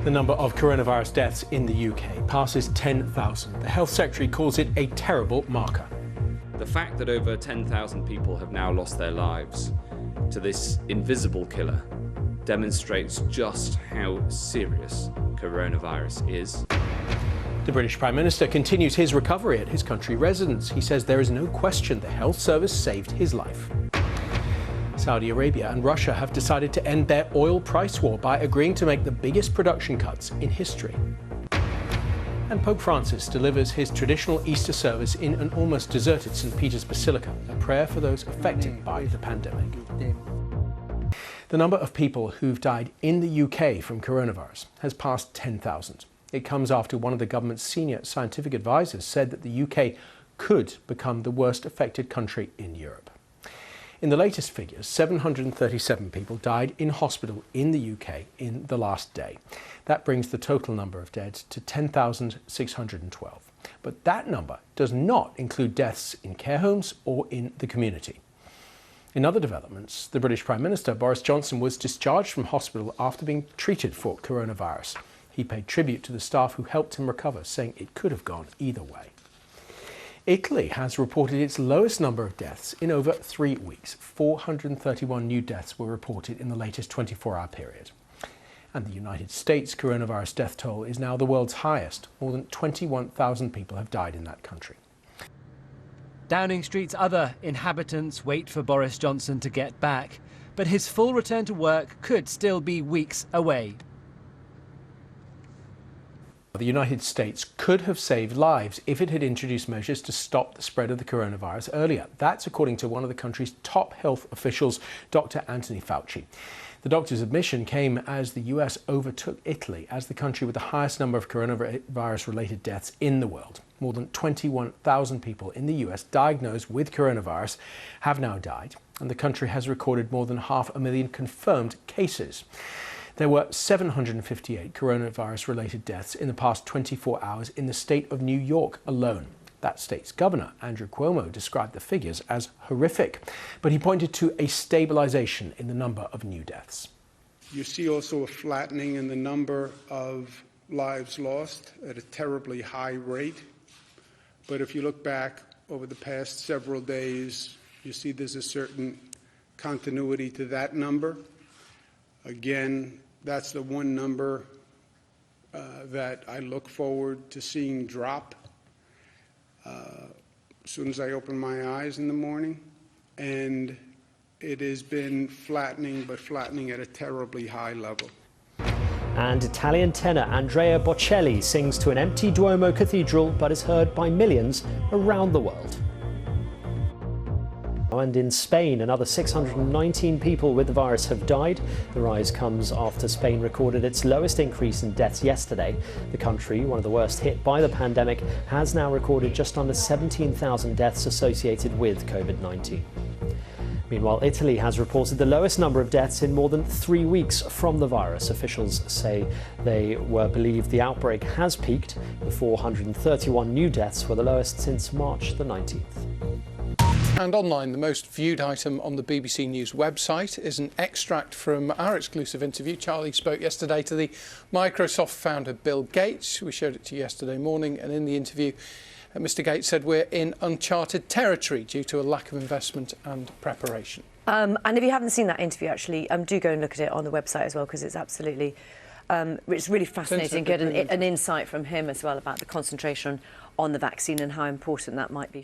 The number of coronavirus deaths in the UK passes 10,000. The Health Secretary calls it a terrible marker. The fact that over 10,000 people have now lost their lives to this invisible killer demonstrates just how serious coronavirus is. The British Prime Minister continues his recovery at his country residence. He says there is no question the health service saved his life. Saudi Arabia and Russia have decided to end their oil price war by agreeing to make the biggest production cuts in history. And Pope Francis delivers his traditional Easter service in an almost deserted St. Peter's Basilica, a prayer for those affected by the pandemic. The number of people who've died in the UK from coronavirus has passed 10,000. It comes after one of the government's senior scientific advisors said that the UK could become the worst affected country in Europe. In the latest figures, 737 people died in hospital in the UK in the last day. That brings the total number of dead to 10,612. But that number does not include deaths in care homes or in the community. In other developments, the British Prime Minister, Boris Johnson, was discharged from hospital after being treated for coronavirus. He paid tribute to the staff who helped him recover, saying it could have gone either way. Italy has reported its lowest number of deaths in over 3 weeks. 431 new deaths were reported in the latest 24-hour period. And the United States coronavirus death toll is now the world's highest. More than 21,000 people have died in that country. Downing Street's other inhabitants wait for Boris Johnson to get back, but his full return to work could still be weeks away. The United States could have saved lives if it had introduced measures to stop the spread of the coronavirus earlier. That's according to one of the country's top health officials, Dr. Anthony Fauci. The doctor's admission came as the US overtook Italy as the country with the highest number of coronavirus-related deaths in the world. More than 21,000 people in the US diagnosed with coronavirus have now died, and the country has recorded more than 500,000 confirmed cases. There were 758 coronavirus-related deaths in the past 24 hours in the state of New York alone. That state's governor, Andrew Cuomo, described the figures as horrific, but he pointed to a stabilization in the number of new deaths. You see also a flattening in the number of lives lost at a terribly high rate. But if you look back over the past several days, you see there's a certain continuity to that number. Again, that's the one number that I look forward to seeing drop as soon as I open my eyes in the morning. And it has been flattening, but flattening at a terribly high level. And Italian tenor Andrea Bocelli sings to an empty Duomo cathedral, but is heard by millions around the world. And in Spain, another 619 people with the virus have died. The rise comes after Spain recorded its lowest increase in deaths yesterday. The country, one of the worst hit by the pandemic, has now recorded just under 17,000 deaths associated with COVID-19. Meanwhile, Italy has reported the lowest number of deaths in more than 3 weeks from the virus. Officials say they believe the outbreak has peaked. The 431 new deaths were the lowest since March the 19th. And online, the most viewed item on the BBC News website is an extract from our exclusive interview. Charlie spoke yesterday to the Microsoft founder Bill Gates. We showed it to you yesterday morning, and in the interview, Mr. Gates said we're in uncharted territory due to a lack of investment and preparation. And if you haven't seen that interview, actually, do go and look at it on the website as well, because it's absolutely, it's really fascinating. Get an insight from him as well about the concentration on the vaccine and how important that might be.